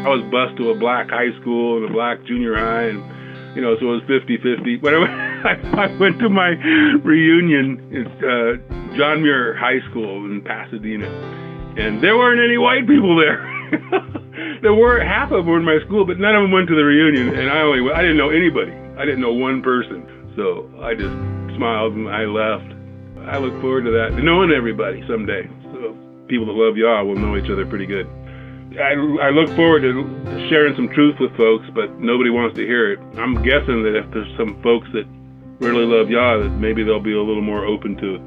I was bused to a black high school and a black junior high, and so it was 50-50. But I went to my reunion at John Muir High School in Pasadena, and there weren't any white people there. There were half of them were in my school, but none of them went to the reunion, and I didn't know anybody. I didn't know one person, so I just smiled and I left. I look forward to that, to knowing everybody someday. So people that love Yah will know each other pretty good. I look forward to sharing some truth with folks, but nobody wants to hear it. I'm guessing that if there's some folks that really love Yah, that maybe they'll be a little more open to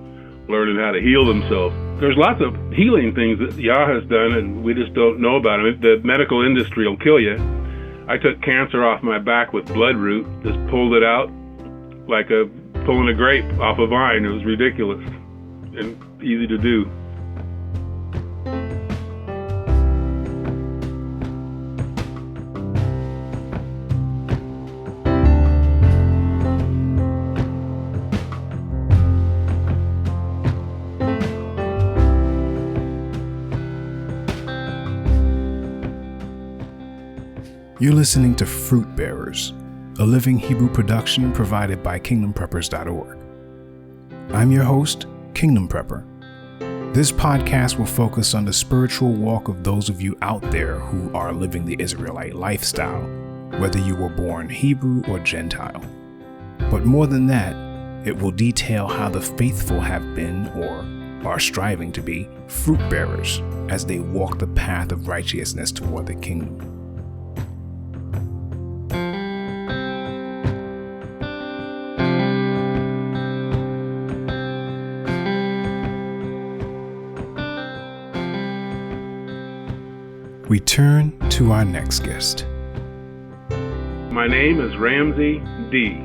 learning how to heal themselves. There's lots of healing things that Yah has done, and we just don't know about them. The medical industry will kill you. I took cancer off my back with bloodroot, just pulled it out like pulling a grape off a vine. It was ridiculous and easy to do. You're listening to Fruit Bearers, a living Hebrew production provided by KingdomPreppers.org. I'm your host, Kingdom Prepper. This podcast will focus on the spiritual walk of those of you out there who are living the Israelite lifestyle, whether you were born Hebrew or Gentile. But more than that, it will detail how the faithful have been, or are striving to be, fruit bearers as they walk the path of righteousness toward the kingdom. We turn to our next guest. My name is Ramsay D.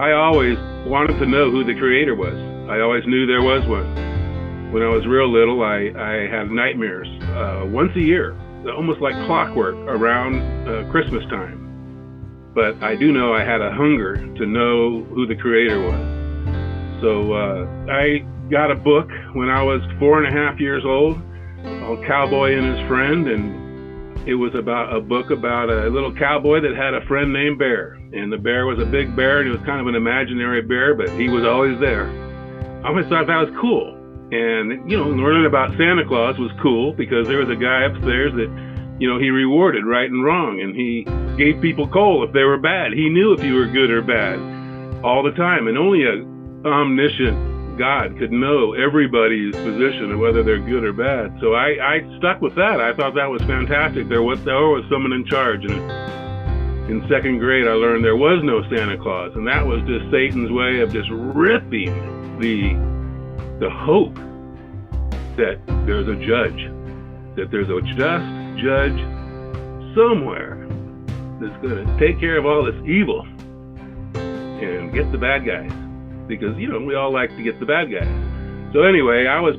I always wanted to know who the Creator was. I always knew there was one. When I was real little, I had nightmares once a year, almost like clockwork, around Christmas time. But I do know I had a hunger to know who the Creator was. So I got a book when I was 4.5 years old called Cowboy and His Friend, and it was about a book about a little cowboy that had a friend named Bear, and the bear was a big bear, and he was kind of an imaginary bear, but he was always there. I always thought that was cool, and learning about Santa Claus was cool because there was a guy upstairs that he rewarded right and wrong, and he gave people coal if they were bad. He knew if you were good or bad all the time, and only a omniscient God could know everybody's position and whether they're good or bad. So I stuck with that. I thought that was fantastic. There was someone in charge. And in second grade, I learned there was no Santa Claus, and that was just Satan's way of just ripping the hope that there's a judge, that there's a just judge somewhere that's going to take care of all this evil and get the bad guys. Because, we all like to get the bad guys. So anyway, I was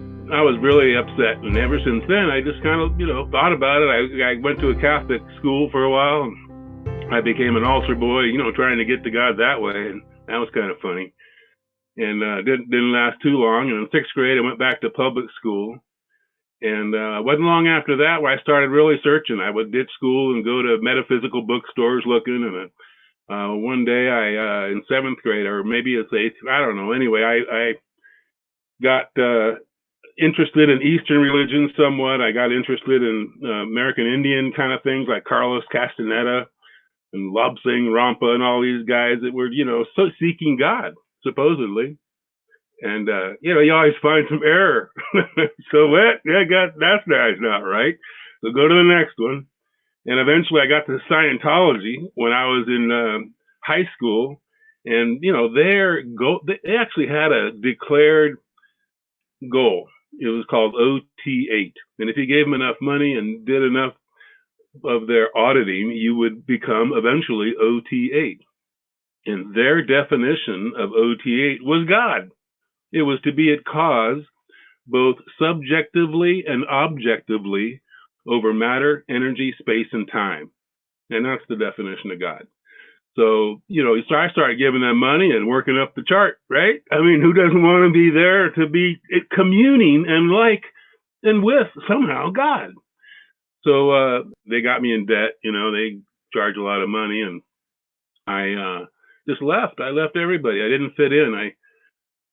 really upset. And ever since then, I just kind of, thought about it. I went to a Catholic school for a while. And I became an altar boy, trying to get to God that way. And that was kind of funny. And didn't last too long. And in sixth grade, I went back to public school. And it wasn't long after that where I started really searching. I would ditch school and go to metaphysical bookstores looking. And one day in seventh grade, or maybe it's eighth, I don't know. Anyway, I got interested in Eastern religion somewhat. I got interested in American Indian kind of things like Carlos Castaneda and Lobsang Rampa and all these guys that were, so seeking God, supposedly. And, you always find some error. So that's not right. So go to the next one. And eventually I got to Scientology when I was in high school. And, they actually had a declared goal. It was called OT8. And if you gave them enough money and did enough of their auditing, you would become eventually OT8. And their definition of OT8 was God. It was to be at cause both subjectively and objectively over matter, energy, space, and time. And that's the definition of God. So, I started giving them money and working up the chart, right? I mean, who doesn't want to be there to be communing and like and with somehow God. So they got me in debt. They charge a lot of money, and I just left. I left everybody. I didn't fit in.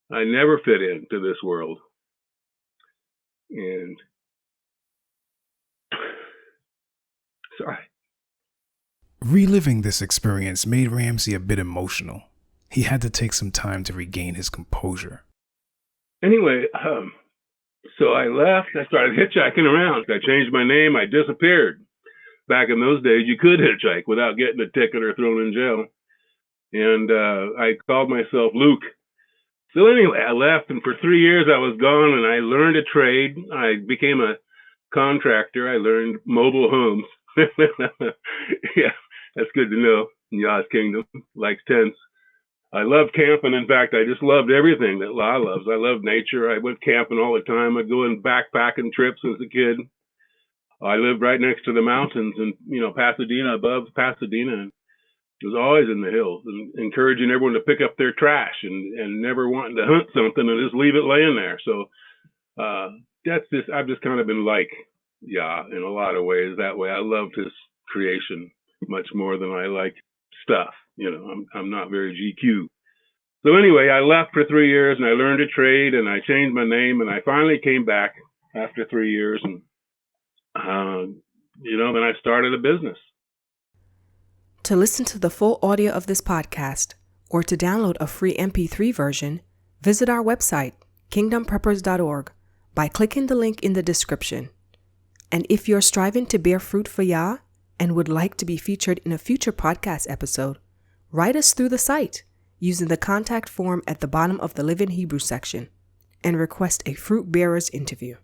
I never fit into this world. And sorry. Reliving this experience made Ramsay a bit emotional. He had to take some time to regain his composure. Anyway, so I left. I started hitchhiking around. I changed my name. I disappeared. Back in those days, you could hitchhike without getting a ticket or thrown in jail. And I called myself Luke. So anyway, I left, and for 3 years I was gone, and I learned a trade. I became a contractor. I learned mobile homes. Yeah, that's good to know. Yah's Kingdom likes tents. I loved camping. In fact, I just loved everything that La loves. I loved nature. I went camping all the time. I'd go on backpacking trips as a kid. I lived right next to the mountains in, Pasadena, above Pasadena. And it was always in the hills, and encouraging everyone to pick up their trash and never wanting to hunt something and just leave it laying there. So I've just kind of been like Yah in a lot of ways that way. I loved his creation much more than I like stuff. I'm not very GQ. So anyway, I left for 3 years, and I learned a trade, and I changed my name, and I finally came back after 3 years, and then I started a business. To listen to the full audio of this podcast or to download a free MP3 version, visit our website, kingdompreppers.org, by clicking the link in the description. And if you're striving to bear fruit for Yah and would like to be featured in a future podcast episode, write us through the site using the contact form at the bottom of the Live in Hebrew section and request a Fruit Bearers interview.